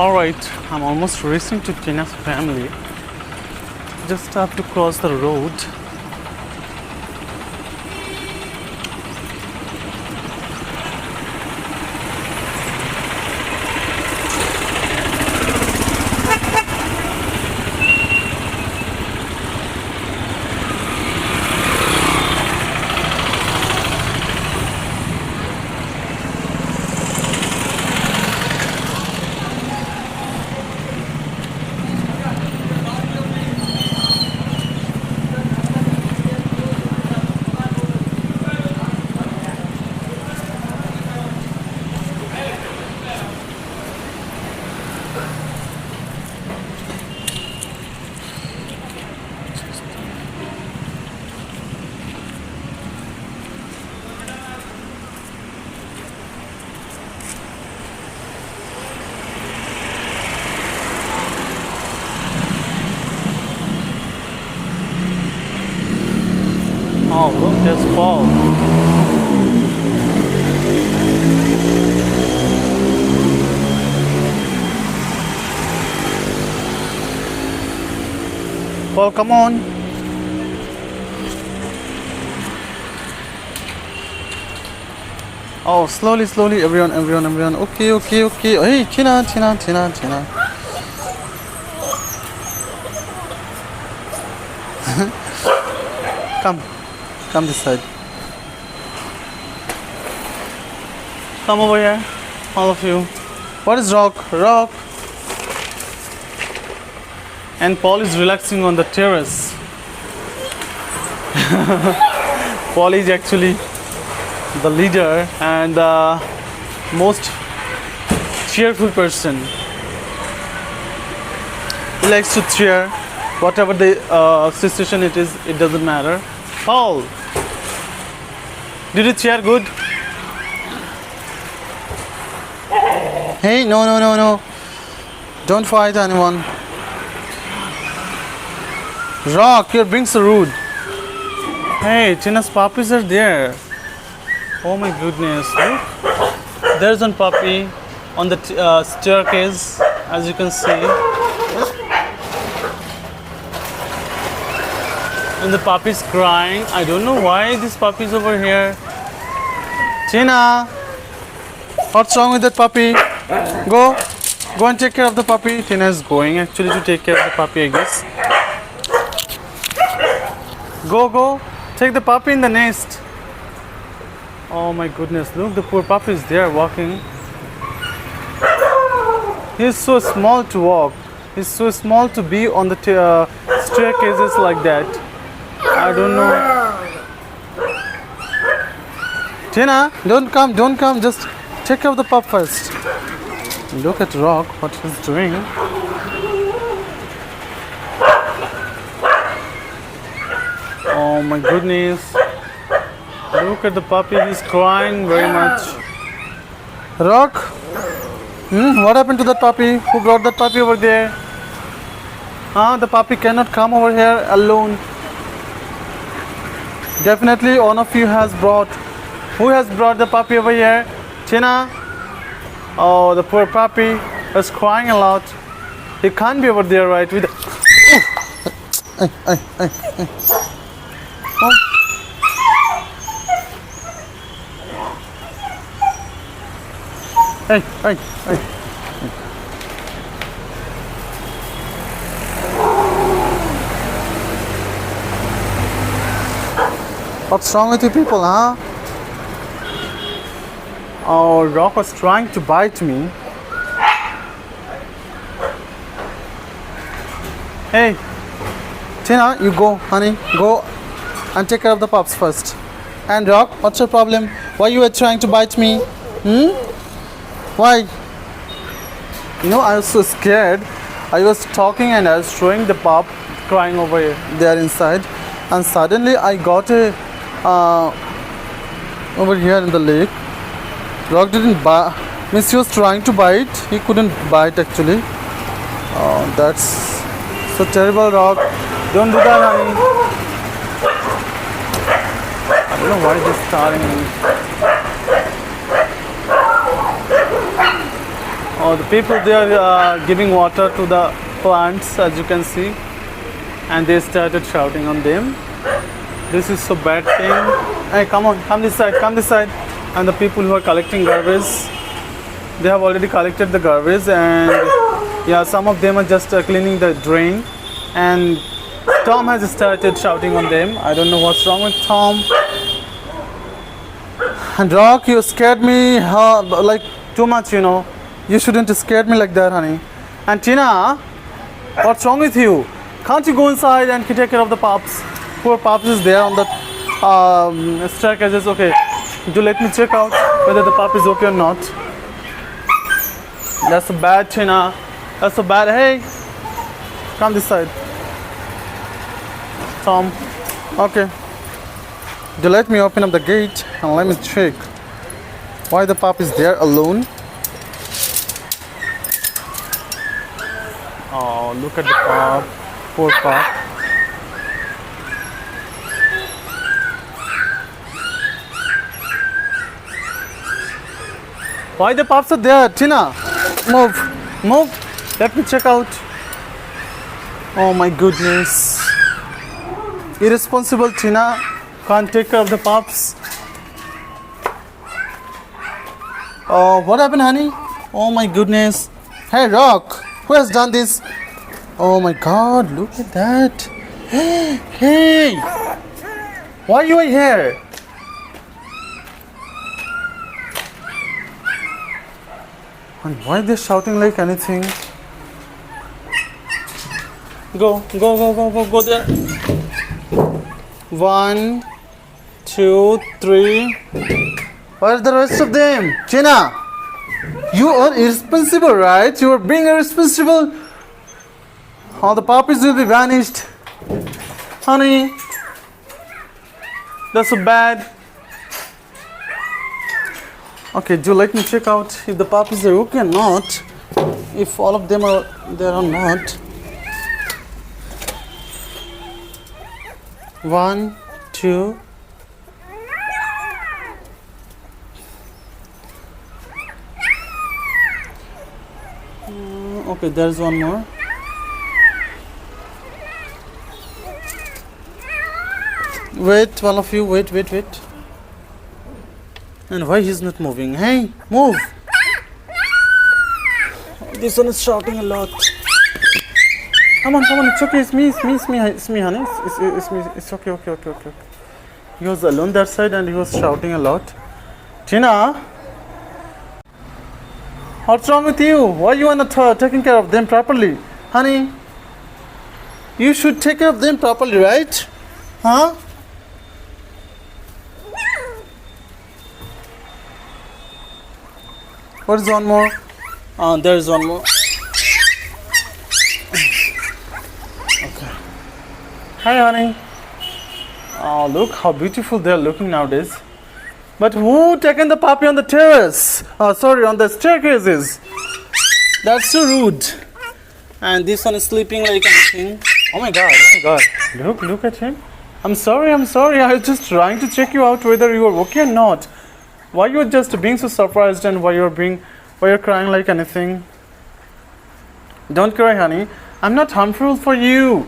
Alright, I'm almost reaching to Tina's family. Just have to cross the road. Oh, look, there's Paul. Paul, come on. Oh, slowly, slowly, everyone. Okay. Hey, Tina. Come this side. Come over here, all of you. What is Rock? And Paul is relaxing on the terrace. Paul is actually the leader and the most cheerful person. He likes to cheer. Whatever the situation it is, it doesn't matter. Paul, did you cheer good? Hey, no. Don't fight anyone. Rock, you're being so rude. Hey, Tina's puppies are there. Oh my goodness, look. There's one puppy on the staircase, as you can see. And the puppy's crying. I don't know why this puppy's over here. Tina, what's wrong with that puppy? Go and take care of the puppy. Tina is going actually to take care of the puppy, I guess. Go, take the puppy in the nest. Oh my goodness, look, the poor puppy is there walking. He's so small to walk. He's so small to be on the staircases like that. I don't know. Tina, don't come. Just take care of the pup first. Look at Rock, what he's doing. Oh my goodness. Look at the puppy, he's crying very much. Rock, what happened to that puppy? Who brought that puppy over there? The puppy cannot come over here alone. Definitely one of you has brought. Who has brought the puppy over here? Tina? Oh, the poor puppy is crying a lot. He can't be over there, right? With Hey. What's wrong with you people, huh? Oh, Rock was trying to bite me. Hey, Tina, you go, honey. Go and take care of the pups first. And Rock, what's your problem? Why you were trying to bite me? Why? You know, I was so scared. I was talking and I was showing the pup crying over there inside. And suddenly I got a over here in the lake. Rock didn't bite. Miss, he was trying to bite. He couldn't bite actually. Oh, that's so terrible, Rock. Don't do that, honey. I don't know why they're starting me. The people they are giving water to the plants, as you can see, and they started shouting on them. This is so bad thing. Hey, come on, come this side, come this side. And the people who are collecting garbage, they have already collected the garbage, and yeah, some of them are just cleaning the drain. And Tom has started shouting on them. I don't know what's wrong with Tom. And Rock, you scared me like too much, you know. You shouldn't have scared me like that, honey. And Tina, what's wrong with you? Can't you go inside and take care of the pups? Poor pups is there on the staircases. Okay, do let me check out whether the pup is okay or not. That's so bad, Tina. That's so bad. Hey, come this side. Tom, okay. Do let me open up the gate and let me check why the pup is there alone. Oh, look at the pup. Poor pup. Why the pups are there? Tina, move. Move. Let me check out. Oh my goodness. Irresponsible Tina. Can't take care of the pups. Oh, what happened, honey? Oh my goodness. Hey, Rock, who has done this? Oh my God, look at that. Hey, why you are here? And why they're shouting like anything? Go there. 1, 2, 3. Where are the rest of them? Tina, you are irresponsible, right? You are being irresponsible. All the puppies will be vanished. Honey, that's so bad. Okay, do let me check out if the puppies are okay or not. If all of them are there or not. 1, 2. Okay, there's one more. Wait, all of you, wait. And why he's not moving? Hey, move! This one is shouting a lot. Come on, it's okay, it's me, honey. It's me, it's okay. He was alone that side and he was shouting a lot. Tina, what's wrong with you? Why you are not taking care of them properly? Honey, you should take care of them properly, right? Huh? Where's one more? There's one more. Okay. Hi, honey. Oh, look how beautiful they're looking nowadays. But who taken the puppy on the terrace? On the staircases. That's so rude. And this one is sleeping like anything. Oh my god. Look at him. I'm sorry. I was just trying to check you out whether you are okay or not. Why you're just being so surprised and why you're crying like anything? Don't cry, honey. I'm not harmful for you.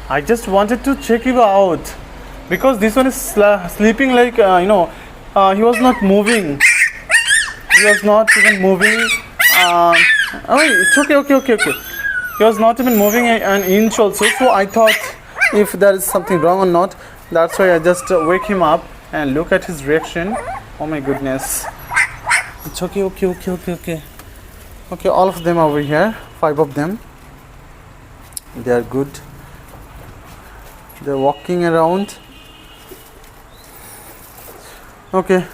I just wanted to check you out because this one is sleeping like he was not moving. He was not even moving. It's okay. He was not even moving an inch also. So I thought if there is something wrong or not. That's why I just wake him up. And look at his reaction. Oh my goodness. It's okay. Okay, all of them over here. 5 of them. They are good. They're walking around. Okay.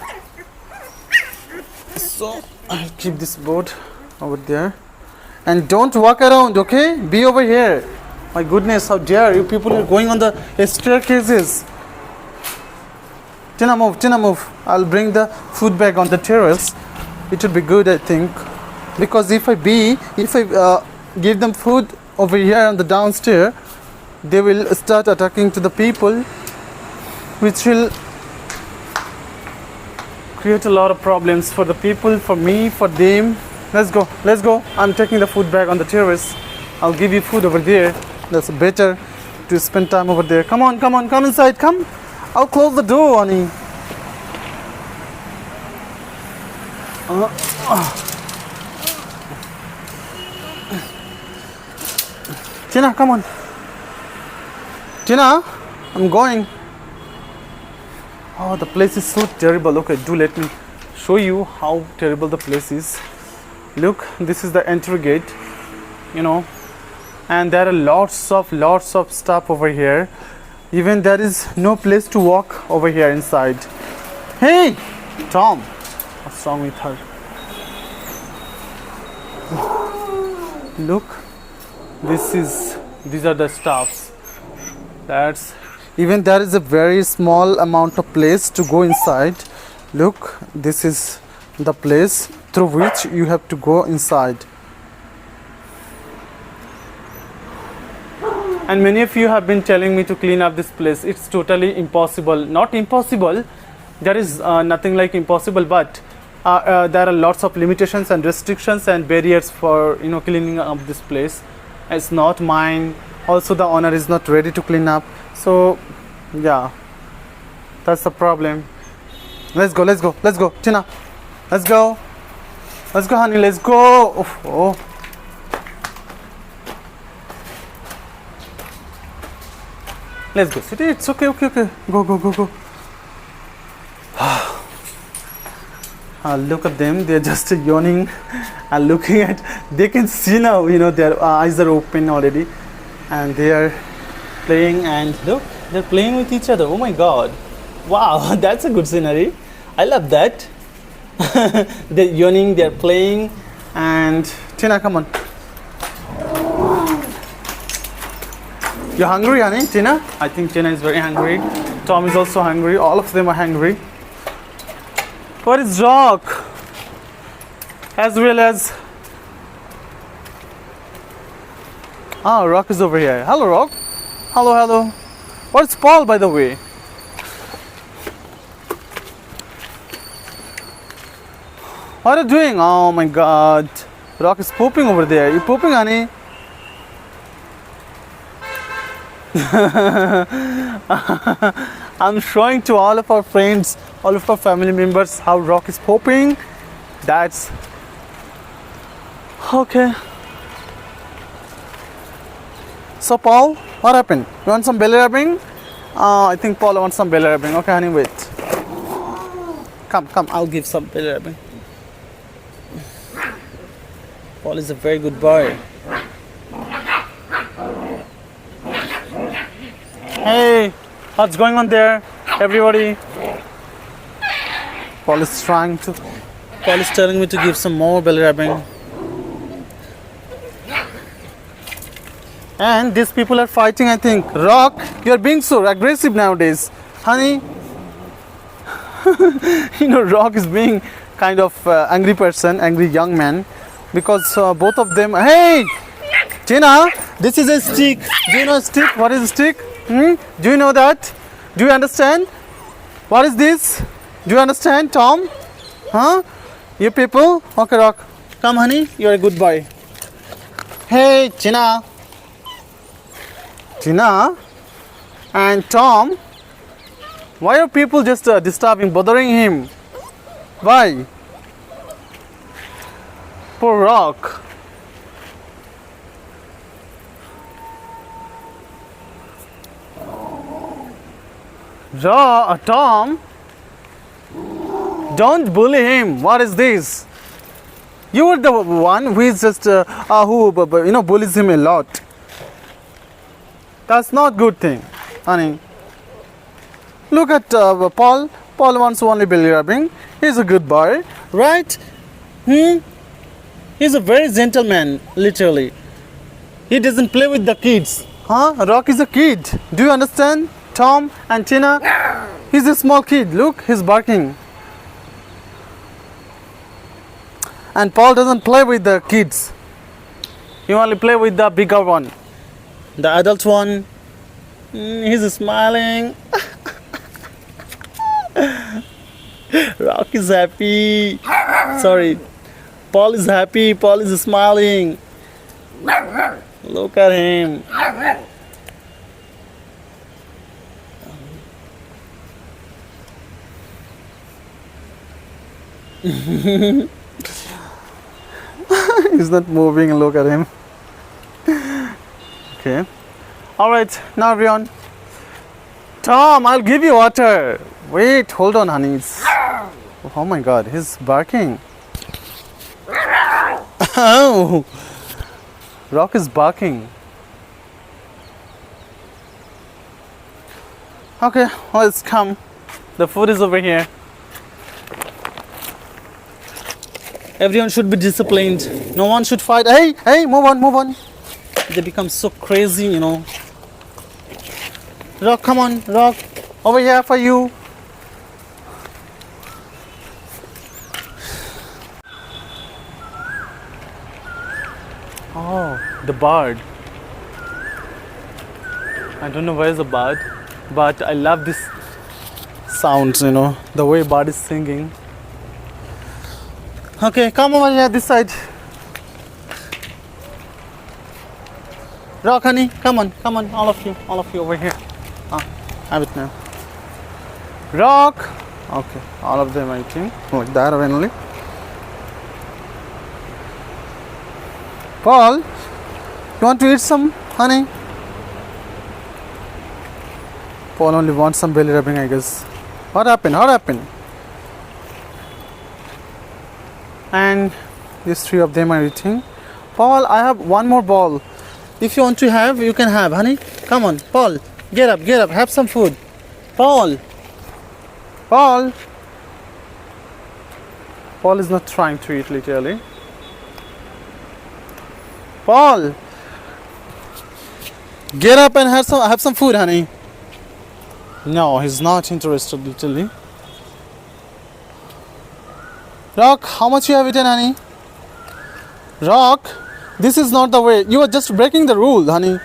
So I'll keep this board over there. And don't walk around, okay? Be over here. My goodness, how dare you people are going on the staircases. Tina, move. I'll bring the food bag on the terrace. It will be good, I think. Because if I give them food over here on the downstairs, they will start attacking to the people, which will create a lot of problems for the people, for me, for them. let's go. Let's go. I'm taking the food bag on the terrace. I'll give you food over there. That's better to spend time over there. Come on, come on, come inside, come. I'll close the door, honey. Tina, come on. Tina, I'm going. Oh, the place is so terrible. Okay, do let me show you how terrible the place is. Look, this is the entry gate, you know, and there are lots of stuff over here. Even there is no place to walk over here inside. Hey, Tom, what's wrong with her? Look, these are the stuffs. That's even there is a very small amount of place to go inside. Look, this is the place through which you have to go inside. And many of you have been telling me to clean up this place. It's totally impossible. Not impossible. There is nothing like impossible, but there are lots of limitations and restrictions and barriers for cleaning up this place. It's not mine. Also, the owner is not ready to clean up. So, yeah, that's the problem. Let's go, let's go, let's go, Tina. Let's go. Let's go, honey, let's go. Oh. Let's go, Sweetie. It's okay, okay, okay. Go, go, go, go. Look at them. They're just yawning and looking at. They can see now, their eyes are open already. And they are playing. And look, they're playing with each other. Oh my God. Wow, that's a good scenery. I love that. They're yawning, they're playing. And Tina, come on. You're hungry, honey, Tina? I think Tina is very hungry. Tom is also hungry. All of them are hungry. What is Rock? As well as... Rock is over here. Hello, Rock. Hello, hello. What's Paul, by the way? What are you doing? Oh my God. Rock is pooping over there. You pooping, honey? I'm showing to all of our friends, all of our family members how Rock is pooping. That's okay. So Paul, what happened? You want some belly rubbing? I think Paul wants some belly rubbing. Okay, honey, wait. Come, I'll give some belly rubbing. Paul is a very good boy. Hey, what's going on there, everybody? Paul is telling me to give some more belly rubbing. And these people are fighting, I think. Rock, you're being so aggressive nowadays. Honey, Rock is being kind of angry person, angry young man. Because both of them... Hey! Tina, this is a stick. Do you know a stick? What is a stick? Do you know that? Do you understand? What is this? Do you understand, Tom? Huh? You people? Okay, Rock. Come, honey. You're a good boy. Hey, Tina. Tina and Tom. Why are people just disturbing, bothering him? Why? Poor Rock. Tom, don't bully him. What is this? You are the one who is just who bullies him a lot. That's not good thing, honey. Look at Paul. Paul wants only belly rubbing. He's a good boy, right? He's a very gentleman, literally. He doesn't play with the kids. Rock is a kid. Do you understand? Tom and Tina, he's a small kid. Look, he's barking. And Paul doesn't play with the kids. He only play with the bigger one. The adult one, he's smiling. Rock is happy. Sorry. Paul is happy. Paul is smiling. Look at him. He's not moving. Look at him. Okay. All right. Now everyone. Tom, I'll give you water. Wait. Hold on, honey. Oh my God. He's barking. Oh. Rock is barking. Okay. Let's come. The food is over here. Everyone should be disciplined. No one should fight. Hey, hey, move on, move on. They become so crazy, you know. Rock, come on, Rock. Over here for you. Oh, the bird. I don't know where is the bird, but I love this sounds, you know, the way bird is singing. Okay, come over here this side. Rock, honey, come on, all of you over here. Have it now. Rock. Okay, all of them, I think, like that only. Paul, you want to eat some, honey? Paul only wants some belly rubbing, I guess. What happened? And these three of them are eating. Paul, I have one more ball. If you want to have, you can have, honey. Come on, Paul. Get up, have some food. Paul. Paul is not trying to eat, literally. Paul, get up and have some food, honey. No, he's not interested, literally. Rock, how much you have eaten, honey? Rock, this is not the way. You are just breaking the rule, honey.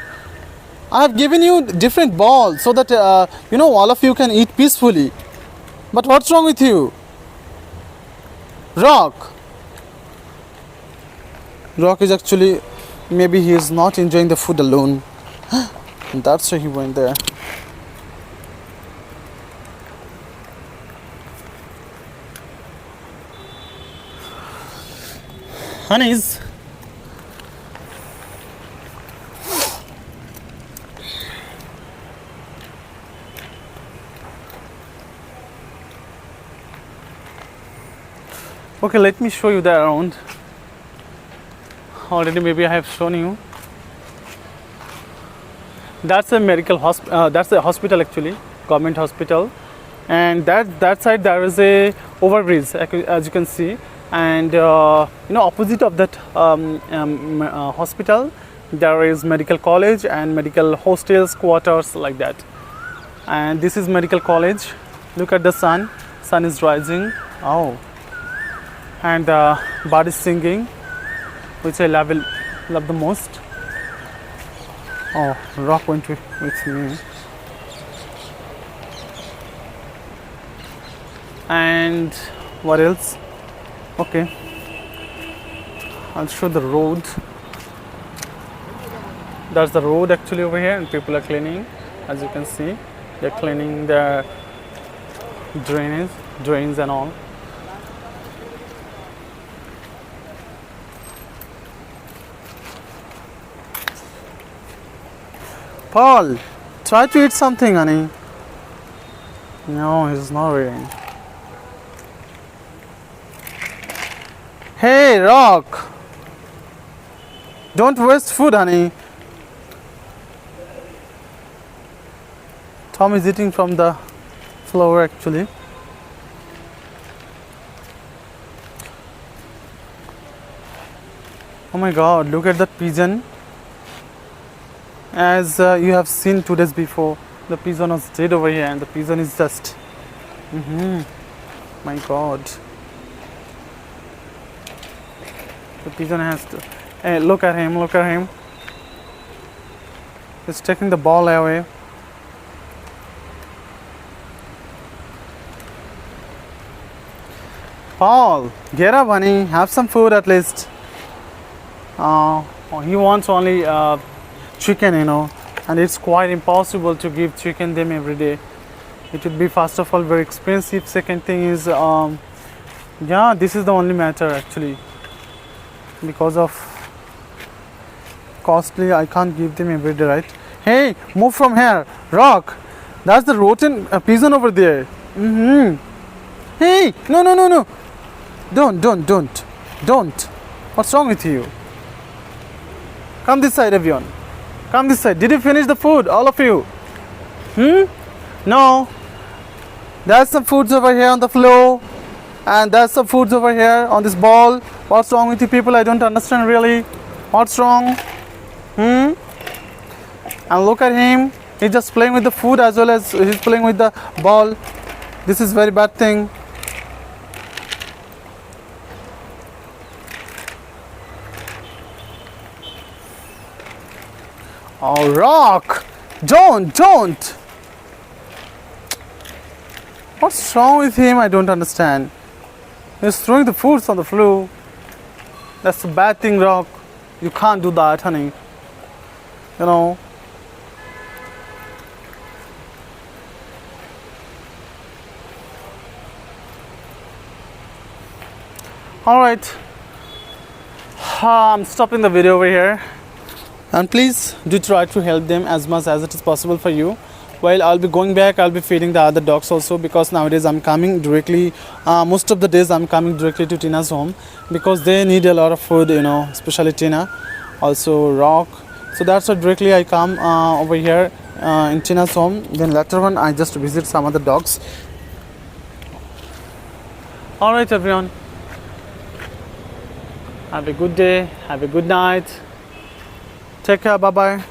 I have given you different balls so that you know, all of you can eat peacefully. But what's wrong with you? Rock is actually, maybe he is not enjoying the food alone. That's why he went there. Honeys. Okay, let me show you the around. Already maybe I have shown you. That's a medical hospital. That's a hospital actually, government hospital. And that side there is a overbridge, as you can see. And you know, opposite of that hospital, there is medical college and medical hostels, quarters, like that. And this is medical college. Look at the sun. Sun is rising. Oh. And the bird is singing, which I love the most. Oh, Rock went with me. And what else? Okay, I'll show the road. That's the road actually over here, and people are cleaning. As you can see, they're cleaning the drains and all. Paul, try to eat something, honey. No, he's not eating. Hey, Rock. Don't waste food, honey. Tom is eating from the floor, actually. Oh my God, look at that pigeon. As you have seen 2 days before, the pigeon was dead over here, and the pigeon is just my God, the pigeon has to, hey, look at him, he's taking the ball away. Paul, get up, honey. Have some food at least. He wants only chicken, and it's quite impossible to give chicken them every day. It would be first of all very expensive. Second thing is, yeah, this is the only matter actually. Because of costly, I can't give them every day, right? Hey, move from here, Rock. That's the rotten pigeon over there. Hey, no. Don't. What's wrong with you? Come this side, everyone. Come this side. Did you finish the food, all of you? No. There's some foods over here on the floor, and there's some foods over here on this ball. What's wrong with you people? I don't understand really. What's wrong? And look at him. He's just playing with the food as well as he's playing with the ball. This is very bad thing. Oh, Rock! Don't! What's wrong with him? I don't understand. He's throwing the foods on the floor. That's a bad thing, Rock. You can't do that, honey. Alright. I'm stopping the video over here. And please do try to help them as much as it is possible for you. While I'll be going back, I'll be feeding the other dogs also, because nowadays I'm coming directly, most of the days I'm coming directly to Tina's home because they need a lot of food, especially Tina, also Rock. So that's why directly I come over here in Tina's home. Then later on I just visit some other dogs. Alright everyone. Have a good day, have a good night. Take care, bye-bye.